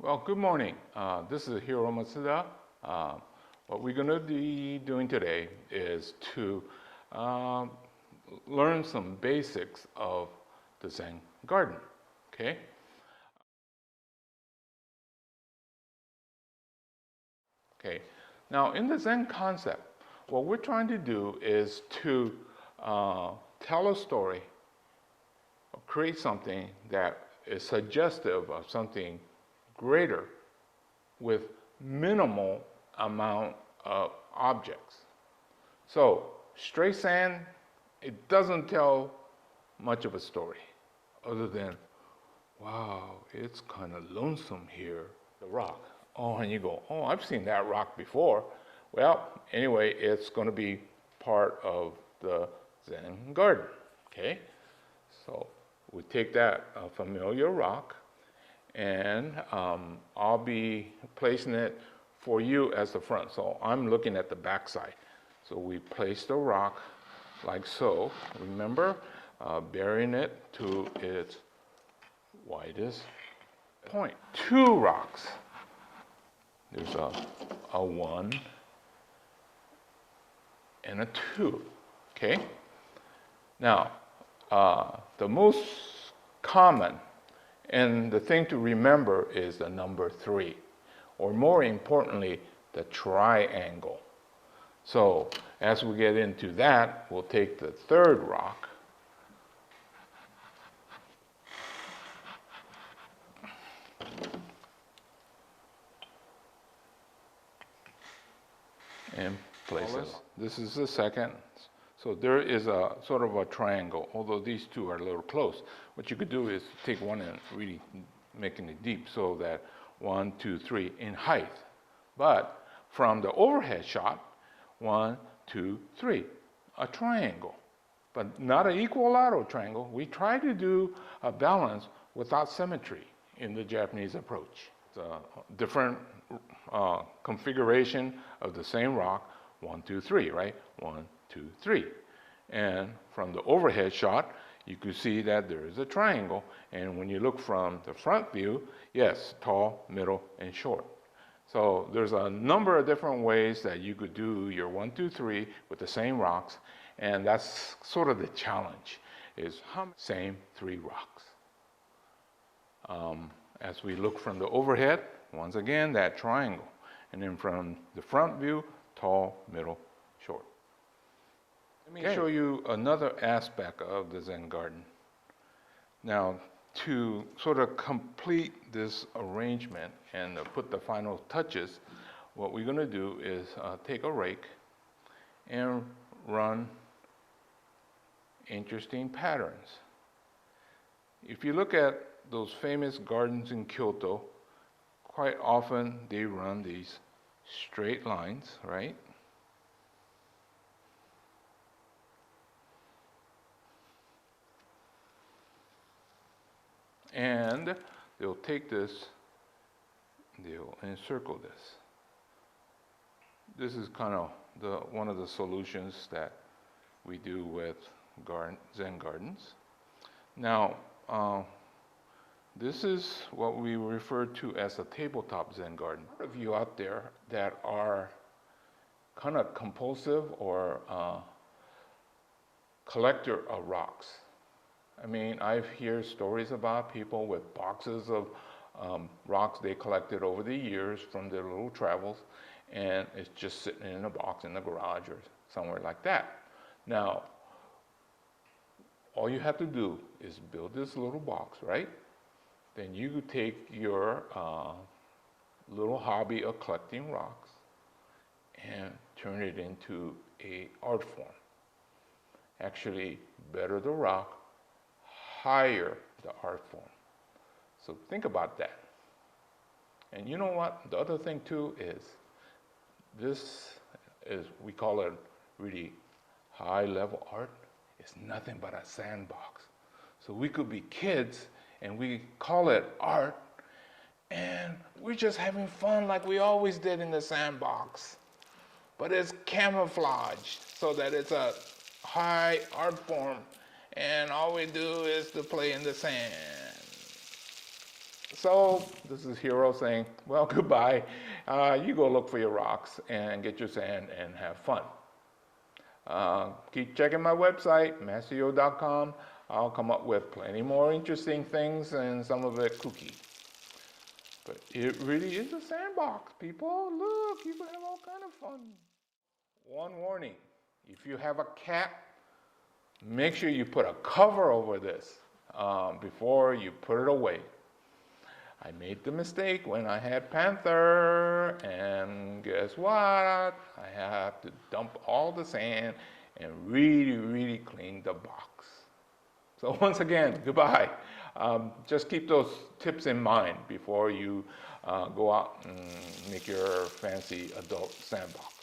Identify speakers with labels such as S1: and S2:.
S1: Well, good morning. This is Hiro Matsuda. Uh, what we're going to be doing today is to uh, learn some basics of the Zen Garden. Okay? Okay. Now, in the Zen concept, what we're trying to do is to tell a story or create something that is suggestive of something greater with minimal amount of objects. So straight sand, it doesn't tell much of a story other than, wow, it's kind of lonesome here. The rock. Oh, and you go, oh, I've seen that rock before. Well, anyway, it's going to be part of the Zen garden. Okay? So we take that familiar rock and I'll be placing it for you as the front. So I'm looking at the back side. So we place the rock like so. Remember, burying it to its widest point. Two rocks. There's a 1 and a 2. Okay? Now, the most common and the thing to remember is the number 3, or more importantly, the triangle. So as we get into that, we'll take the third rock and place it. This is the second. So there is a sort of a triangle, although these two are a little close. What you could do is take one and really making it deep so that 1, 2, 3 in height. But from the overhead shot, 1, 2, 3, a triangle. But not an equilateral triangle. We try to do a balance without symmetry in the Japanese approach. It's a different configuration of the same rock, 1, 2, 3, right? 1, 2, 3. And from the overhead shot, you could see that there is a triangle. And when you look from the front view, yes, tall, middle, and short. So there's a number of different ways that you could do your 1, 2, 3 with the same rocks. And that's sort of the challenge, is how many same 3 rocks. As we look from the overhead, once again, that triangle. And then from the front view, tall, middle, short. Let me show you another aspect of the Zen garden. Now, to sort of complete this arrangement and put the final touches, what we're going to do is take a rake and run interesting patterns. If you look at those famous gardens in Kyoto, quite often they run these straight lines, right? And they'll take this, they'll encircle this. This is kind of one of the solutions that we do with Zen gardens. Now, this is what we refer to as a tabletop Zen garden. A lot of you out there that are kind of compulsive or collector of rocks. I mean, I hear stories about people with boxes of rocks they collected over the years from their little travels, and it's just sitting in a box in the garage or somewhere like that. Now, all you have to do is build this little box, right? Then you could take your little hobby of collecting rocks and turn it into an art form. Actually, better the rock, higher the art form. So think about that. And you know what? The other thing too is, this is, we call it really high level art. It's nothing but a sandbox. So we could be kids and we call it art, and we're just having fun like we always did in the sandbox. But it's camouflaged so that it's a high art form, and all we do is to play in the sand. So this is Hero saying, well, goodbye. You go look for your rocks and get your sand and have fun. Keep checking my website, masteryo.com. I'll come up with plenty more interesting things and some of it kooky. But it really is a sandbox, people. Look, you can have all kind of fun. One warning, if you have a cat, make sure you put a cover over this before you put it away. I made the mistake when I had Panther, and guess what? I have to dump all the sand and really clean the box. So once again, goodbye. Just keep those tips in mind before you go out and make your fancy adult sandbox.